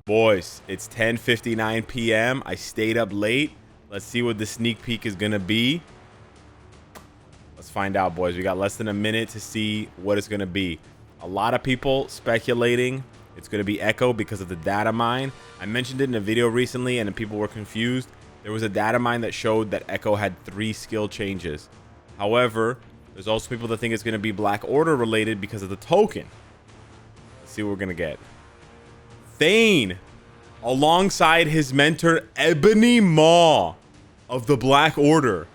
Boys, it's 10:59 p.m. I stayed up late. Let's see what the sneak peek is gonna be. Let's find out, boys. We got less than a minute to see what it's gonna be. A lot of people speculating it's gonna be Echo because of the data mine. I mentioned it in a video recently and people were confused. There was a data mine that showed that Echo had 3 skill changes. However, there's also people that think it's gonna be Black Order related because of the token. Let's see what we're gonna get. Thane, alongside his mentor Ebony Maw of the Black Order,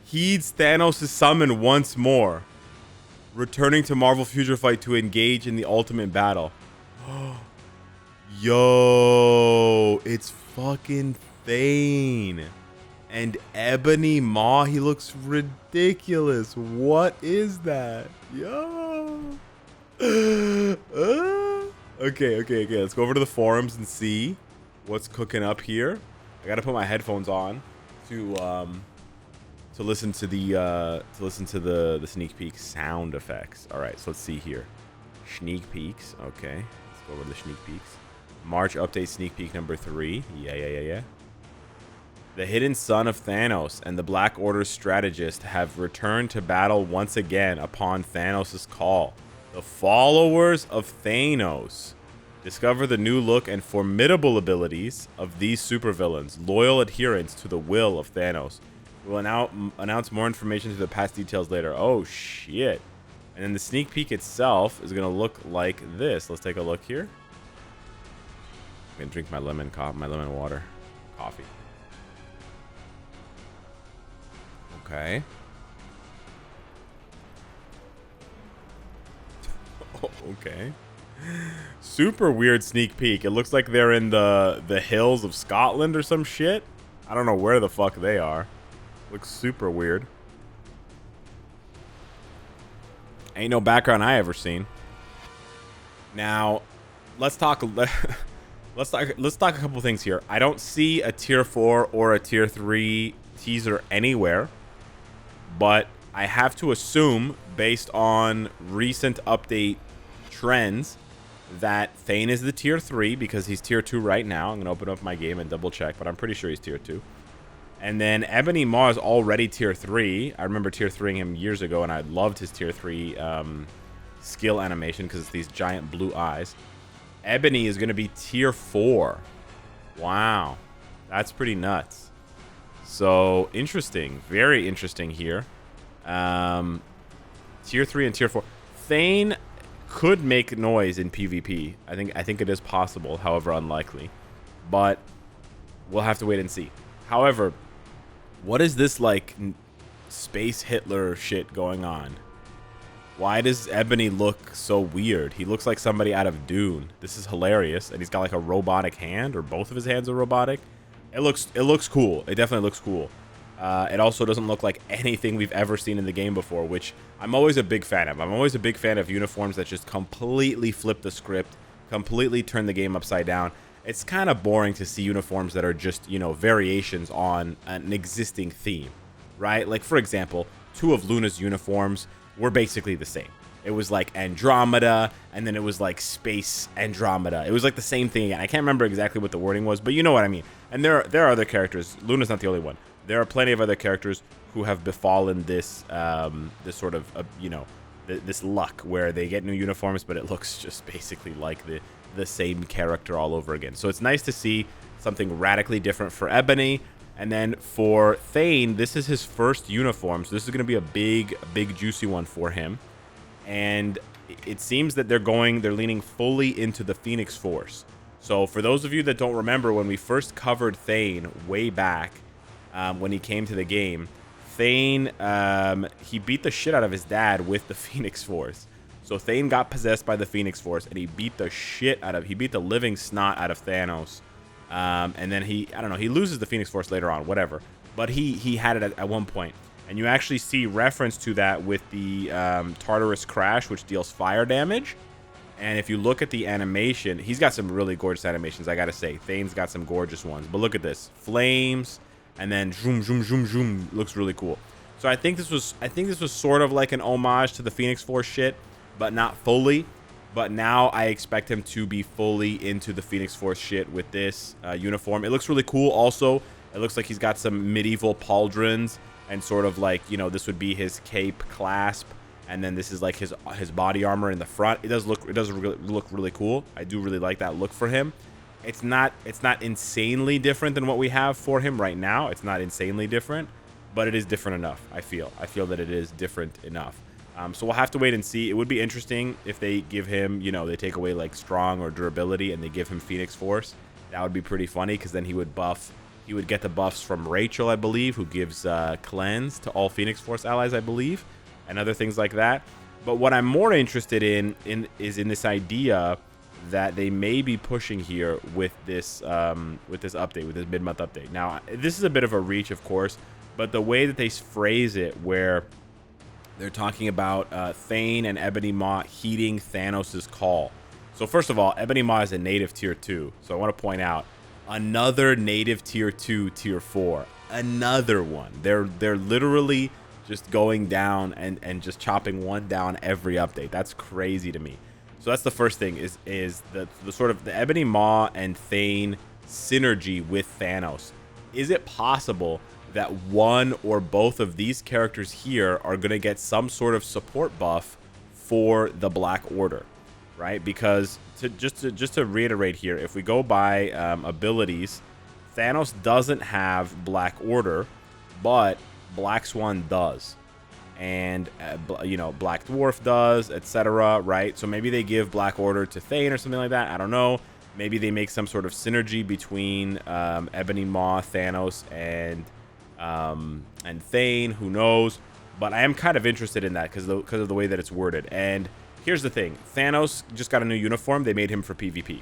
heeds Thanos' summon once more, returning to Marvel Future Fight to engage in the ultimate battle. Yo, it's fucking Thane and Ebony Maw. He looks ridiculous. What is that? Yo. Okay. Let's go over to the forums and see what's cooking up here. I gotta put my headphones on to listen to the sneak peek sound effects. All right, so let's see here. Sneak peeks. Okay, let's go over the sneak peeks. March update sneak peek number 3. Yeah. The hidden son of Thanos and the Black Order's strategist have returned to battle once again upon Thanos' call. The followers of Thanos discover the new look and formidable abilities of these supervillains, loyal adherents to the will of Thanos. We'll now announce more information to the past details later. Oh, shit. And then the sneak peek itself is going to look like this. Let's take a look here. I'm going to drink my lemon water. Coffee. Okay. Okay. Super weird sneak peek. It looks like they're in the hills of Scotland or some shit. I don't know where the fuck they are. Looks super weird. Ain't no background I ever seen. Now, let's talk a couple things here. I don't see a tier 4 or a tier 3 teaser anywhere, but I have to assume based on recent update trends that Thane is the tier 3 because he's tier 2 right now. I'm gonna open up my game and double check, but I'm pretty sure he's tier 2. And then Ebony Maw is already tier 3. I remember tier 3ing him years ago, and I loved his tier 3 skill animation because it's these giant blue eyes. Ebony is gonna be tier 4. Wow, that's pretty nuts. So interesting, very interesting here. Tier 3 and tier 4. Thane could make noise in PvP. I think it is possible, however unlikely. But we'll have to wait and see. However, what is this like space Hitler shit going on? Why does Ebony look so weird? He looks like somebody out of Dune. This is hilarious. And he's got like a robotic hand, or both of his hands are robotic. It looks cool. It definitely looks cool. It also doesn't look like anything we've ever seen in the game before, which I'm always a big fan of. I'm always a big fan of uniforms that just completely flip the script, completely turn the game upside down. It's kind of boring to see uniforms that are just, you know, variations on an existing theme, right? Like, for example, 2 of Luna's uniforms were basically the same. It was like Andromeda, and then it was like Space Andromeda. It was like the same thing again. I can't remember exactly what the wording was, but you know what I mean. And there are other characters. Luna's not the only one. There are plenty of other characters who have befallen this this sort of this luck where they get new uniforms, but it looks just basically like the same character all over again. So it's nice to see something radically different for Ebony. And then for Thane, this is his first uniform, so this is going to be a big juicy one for him. And it seems that they're leaning fully into the Phoenix Force. So for those of you that don't remember, when we first covered Thane way back, when he came to the game, Thane, he beat the shit out of his dad with the Phoenix Force. So Thane got possessed by the Phoenix Force, and he beat the living snot out of Thanos. And then he loses the Phoenix Force later on, whatever. But he had it at one point. And you actually see reference to that with the Tartarus Crash, which deals fire damage. And if you look at the animation, he's got some really gorgeous animations, I gotta say. Thane's got some gorgeous ones. But look at this. Flames, and then zoom, zoom, zoom, zoom. Looks really cool. So I think this was sort of like an homage to the Phoenix Force shit, but not fully. But now I expect him to be fully into the Phoenix Force shit with this uniform. It looks really cool. Also, it looks like he's got some medieval pauldrons and sort of like, you know, this would be his cape clasp, and then this is like his body armor in the front. It does look really cool. I do really like that look for him. It's not insanely different than what we have for him right now. It's not insanely different, but it is different enough. I feel that it is different enough. So we'll have to wait and see. It would be interesting if they give him, you know, they take away like strong or durability and they give him Phoenix Force. That would be pretty funny, because then he would get the buffs from Rachel, I believe, who gives cleanse to all Phoenix Force allies, I believe, and other things like that. But what I'm more interested in is this idea that they may be pushing here with this update, with this mid-month update. Now, this is a bit of a reach, of course, but the way that they phrase it, where they're talking about Thane and Ebony Maw heeding Thanos' call. So first of all, Ebony Maw is a native tier 2. So I want to point out another native tier 2, tier 4. Another one. They're literally just going down and just chopping one down every update. That's crazy to me. So that's the first thing, is the sort of the Ebony Maw and Thane synergy with Thanos. Is it possible that one or both of these characters here are going to get some sort of support buff for the Black Order, right? Because just to reiterate here, if we go by abilities, Thanos doesn't have Black Order, but Black Swan does, and you know, Black Dwarf does, etc., right? So maybe they give Black Order to Thane or something like that. I don't know. Maybe they make some sort of synergy between Ebony Maw, Thanos, and Thane. Who knows? But I am kind of interested in that because of the way that it's worded. And here's the thing: Thanos just got a new uniform. They made him for PvP.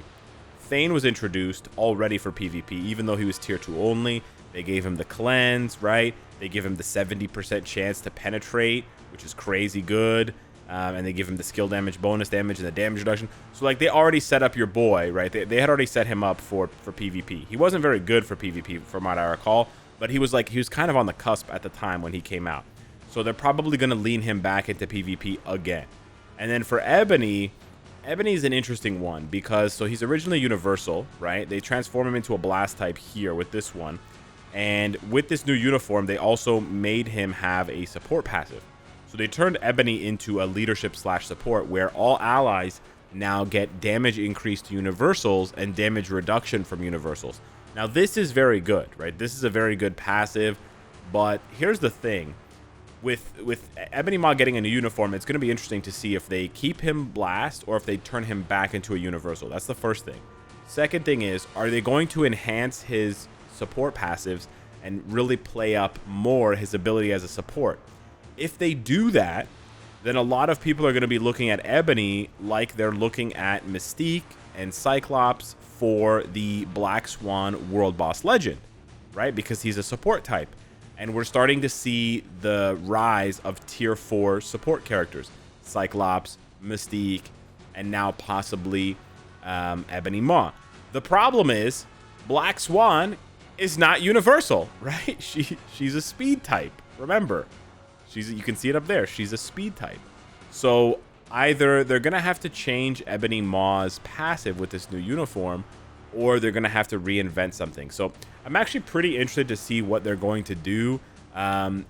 Thane was introduced already for PvP, even though he was tier 2 only. They gave him the cleanse, right? They give him the 70% chance to penetrate, which is crazy good. And they give him the skill damage, bonus damage, and the damage reduction. So, like, they already set up your boy, right? They had already set him up for PvP. He wasn't very good for PvP, from what I recall, but he was kind of on the cusp at the time when he came out. So they're probably going to lean him back into PvP again. And then for Ebony, Ebony's an interesting one because, so he's originally universal, right? They transform him into a blast type here with this one. And with this new uniform, they also made him have a support passive. So they turned Ebony into a leadership / support, where all allies now get damage increase to universals and damage reduction from universals. Now this is very good, right? This is a very good passive, but here's the thing. With Ebony Maw getting a new uniform, it's going to be interesting to see if they keep him blast or if they turn him back into a universal. That's the first thing. Second thing is, are they going to enhance his support passives and really play up more his ability as a support? If they do that, then a lot of people are going to be looking at Ebony like they're looking at Mystique and Cyclops for the Black Swan World Boss Legend, right? Because he's a support type. And we're starting to see the rise of tier 4 support characters. Cyclops, Mystique, and now possibly Ebony Maw. The problem is Black Swan is not universal, right? She's a speed type. Remember, you can see it up there. She's a speed type. So either they're going to have to change Ebony Maw's passive with this new uniform, or they're going to have to reinvent something. So I'm actually pretty interested to see what they're going to do.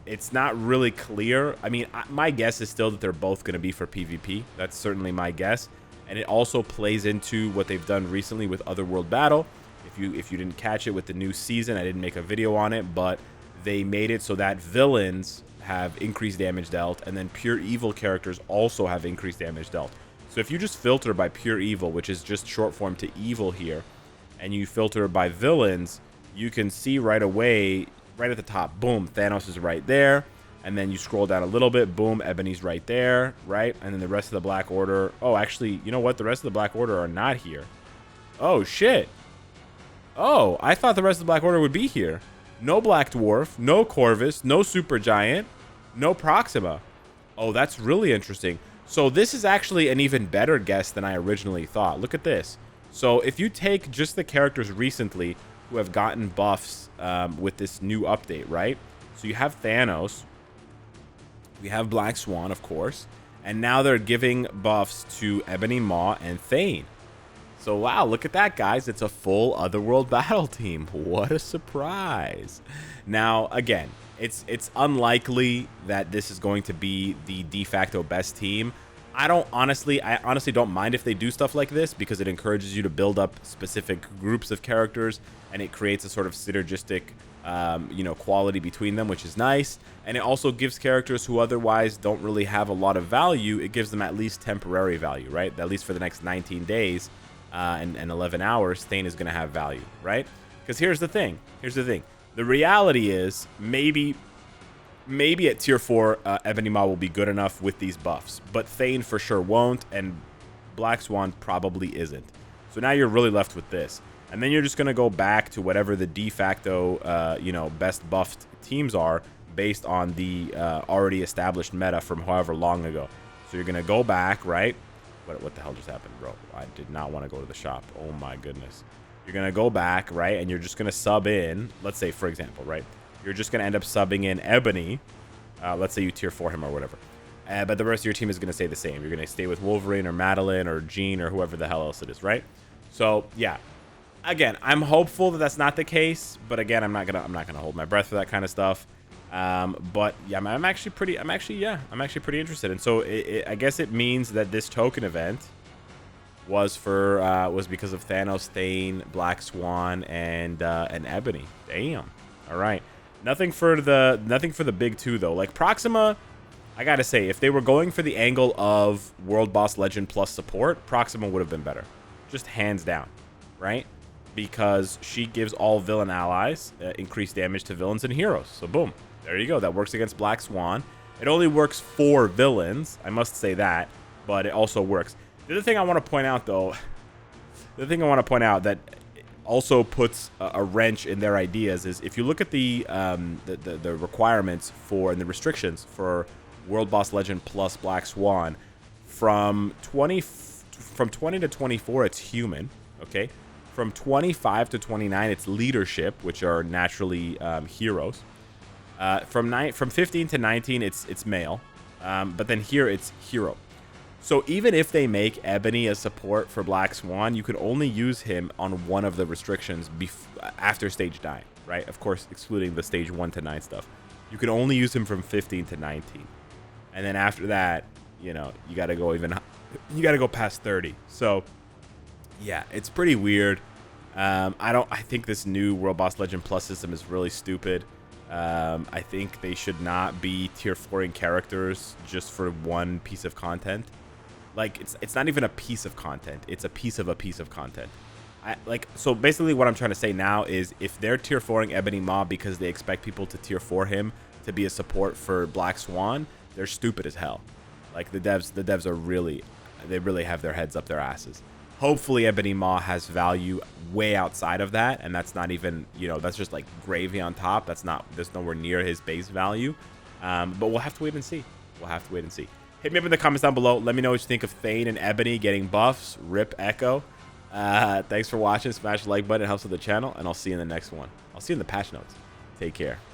It's not really clear. I mean, my guess is still that they're both going to be for PvP. That's certainly my guess. And it also plays into what they've done recently with Otherworld Battle. If you didn't catch it with the new season, I didn't make a video on it, but they made it so that villains have increased damage dealt, and then pure evil characters also have increased damage dealt. So if you just filter by pure evil, which is just short form to evil here, and you filter by villains, you can see right away, right at the top, boom, Thanos is right there. And then you scroll down a little bit, boom, Ebony's right there, right? And then the rest of the Black Order. Oh, actually, you know what? The rest of the Black Order are not here. Oh, shit. Oh, I thought the rest of the Black Order would be here. No Black Dwarf, no Corvus, no Supergiant, no Proxima. Oh, that's really interesting. So this is actually an even better guess than I originally thought. Look at this. So if you take just the characters recently who have gotten buffs with this new update, right? So you have Thanos. We have Black Swan, of course. And now they're giving buffs to Ebony Maw and Thane. So, wow, look at that, guys. It's a full Otherworld battle team. What a surprise. Now, again, it's unlikely that this is going to be the de facto best team. I honestly don't mind if they do stuff like this, because it encourages you to build up specific groups of characters, and it creates a sort of synergistic quality between them, which is nice. And it also gives characters who otherwise don't really have a lot of value, it gives them at least temporary value, right? At least for the next 19 days and 11 hours, Thane is going to have value, right? Because here's the thing. The reality is maybe at tier 4, Ebony Maw will be good enough with these buffs, but Thane for sure won't, and Black Swan probably isn't. So now you're really left with this. And then you're just going to go back to whatever the de facto, best buffed teams are based on the already established meta from however long ago. So you're going to go back, right? What the hell just happened, bro? I did not want to go to the shop. Oh, my goodness. You're going to go back, right? And you're just going to sub in, let's say, for example, right? You're just going to end up subbing in Ebony. Let's say you tier 4 him or whatever. But the rest of your team is going to stay the same. You're going to stay with Wolverine or Madeline or Jean or whoever the hell else it is, right? So, yeah. Again, I'm hopeful that that's not the case, but again, I'm not gonna hold my breath for that kind of stuff. But yeah, I'm actually pretty interested. And so I guess it means that this token event was because of Thanos, Thane, Black Swan, and Ebony. Damn. All right. Nothing for the big two though. Like Proxima, I gotta say, if they were going for the angle of World Boss Legend plus support, Proxima would have been better, just hands down, right? Because she gives all villain allies increased damage to villains and heroes. So boom, there you go. That works against Black Swan. It only works for villains, I must say that, but it also works. The other thing I want to point out, though, that also puts a wrench in their ideas is if you look at the requirements for and the restrictions for World Boss Legend plus Black Swan, from 20 to 24, it's human, okay? From 25 to 29, it's leadership, which are naturally heroes. From 15 to 19, it's male. But then here, it's hero. So even if they make Ebony a support for Black Swan, you can only use him on one of the restrictions after stage 9, right? Of course, excluding the stage 1 to 9 stuff. You can only use him from 15 to 19. And then after that, you got to go past 30. So yeah, it's pretty weird. I think this new World Boss Legend Plus system is really stupid. I think they should not be tier 4ing characters just for one piece of content. Like, it's not even a piece of content. It's a piece of content. So basically what I'm trying to say now is if they're tier 4ing Ebony Maw because they expect people to tier 4 him to be a support for Black Swan, they're stupid as hell. Like, the devs are really have their heads up their asses. Hopefully Ebony Maw has value way outside of that, and that's not even, that's just like gravy on top. That's nowhere near his base value. But we'll have to wait and see. Hit me up in the comments down below. Let me know what you think of Thane and Ebony getting buffs. Rip Echo. Thanks for watching. Smash the like button. It helps with the channel, and I'll see you in the next one. I'll see you in the patch notes. Take care.